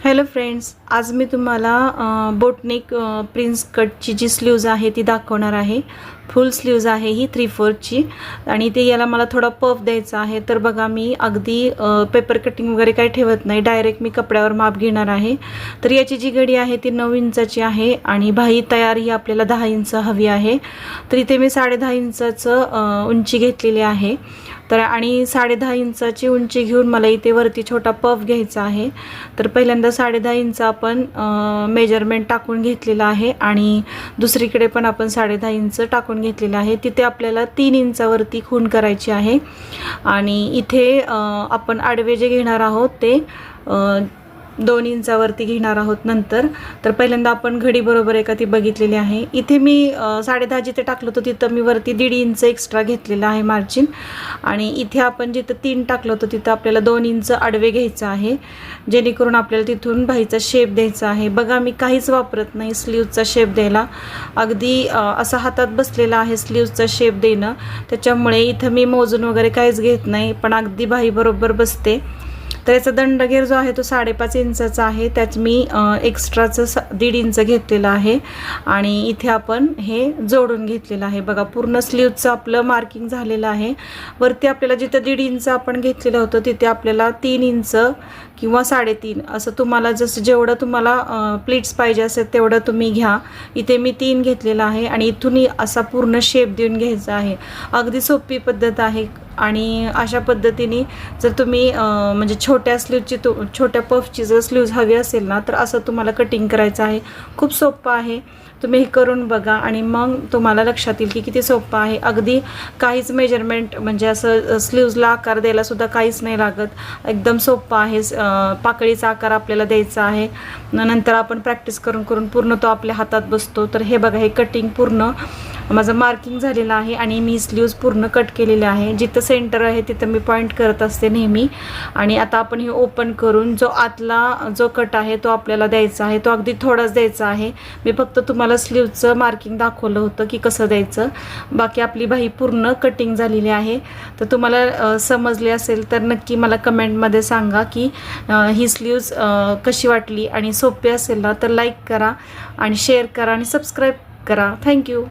Hello friends, आज मी तुम्हाला boat neck prince कटची जी sleeves आहे ती दाखवणार आहे। फुल स्लीव्ज आहे ही 3/4 ची आणि ते याला मला थोडा पफ द्यायचा आहे। तर बघा मी अगदी पेपर कटिंग वगैरे काही ठेवत नाही, डायरेक्ट मी कपड्यावर माप घेणार आहे। तर याची जी घडी आहे ती 9 इंचाची आहे आणि बाही तयार ही आपल्याला 10 इंच हवी आहे। तर इथे मी 10.5 इंचाचं उंची घेतलेली आहे। तर आणि 10.5 इंचाची उंची घेऊन मला इथे वरती छोटा पफ घ्यायचा आहे। तर पहिल्यांदा 10.5 इंच आपण मेजरमेंट टाकून घेतलेला आहे आणि दुसरीकडे पण आपण 10.5 इंच टाकून घेतलेला आहे। तिथे आपल्याला 3 इंचावरती खूण करायची आहे आणि इथे आपण आडवे जे घेणार आहोत ते 2 इंचावरती घेणार आहोत नंतर। तर पहिल्यांदा आपण घडी बरोबर आहे का ती बघितलेली आहे। इथे मी 10.5 जिथे टाकलं होतं तिथं मी वरती 1.5 इंच एक्स्ट्रा घेतलेला आहे मार्जिन आणि इथे आपण जिथं 3 टाकलं होतं तिथं आपल्याला 2 इंच आडवे घ्यायचं आहे, जेणेकरून आपल्याला तिथून बाहीचा शेप द्यायचा आहे। बघा मी काहीच वापरत नाही स्लीव्हचा शेप द्यायला, अगदी असा हातात बसलेला आहे स्लीव्हचा शेप देणं, त्याच्यामुळे इथं मी मोजून वगैरे काहीच घेत नाही, पण अगदी बाही बरोबर बसते। तर याचा दंडगेर जो आहे तो 5.5 इंचाचा आहे, त्यात मी एक्स्ट्राचं 1.5 इंच घेतलेला आहे आणि इथे आपण हे जोडून घेतलेलं आहे। बघा पूर्ण स्लीव्हचं आपलं मार्किंग झालेलं आहे। वरती आपल्याला जिथं 1.5 इंच आपण घेतलेलं होतं तिथे आपल्याला 3 इंच किंवा 3.5 असं तुम्हाला जसं जेवढं तुम्हाला प्लीट्स पाहिजे असेल तेवढं तुम्ही घ्या। इथे मी 3 घेतलेला आहे आणि इथून असा पूर्ण शेप देऊन घ्यायचा आहे। अगदी सोपी पद्धत आहे आणि अशा पद्धतीने जर तुम्ही म्हणजे छोट्या स्लीव्हची छोट्या पफची जर स्लीव्ज हवी असेल ना तर असं तुम्हाला कटिंग करायचं आहे। खूप सोपं आहे, तुम्ही हे करून बघा आणि मग तुम्हाला लक्षात येईल की किती सोपं आहे। अगदी काहीच मेजरमेंट म्हणजे असं स्लीव्जला आकार द्यायला सुद्धा काहीच नाही लागत, एकदम सोपं आहे। पाकळीचा आकार आपल्याला द्यायचा आहे, नंतर आपण प्रॅक्टिस करून करून पूर्ण तो आपल्या हातात बसतो। तर हे बघा, हे कटिंग पूर्ण माझं मार्किंग झालेलं आहे आणि मी स्लीव्ज पूर्ण कट केलेले आहे। जिथं सेंटर आहे तिथं मी पॉईंट करत असते नेहमी। आणि आता आपण हे ओपन करून जो आतला जो कट आहे तो आपल्याला द्यायचा आहे, तो अगदी थोडाच द्यायचा आहे। मी फक्त तुम्हाला स्लीव्हचं मार्किंग दाखवलं होतं की कसं द्यायचं, बाकी आपली बाही पूर्ण कटिंग झालेली आहे। तर तुम्हाला समजले असेल तर नक्की मला कमेंटमध्ये सांगा की ही स्लीव्ज कशी वाटली आणि सोपी असेल ना तर लाईक करा आणि शेअर करा आणि सबस्क्राईब करा। थँक्यू।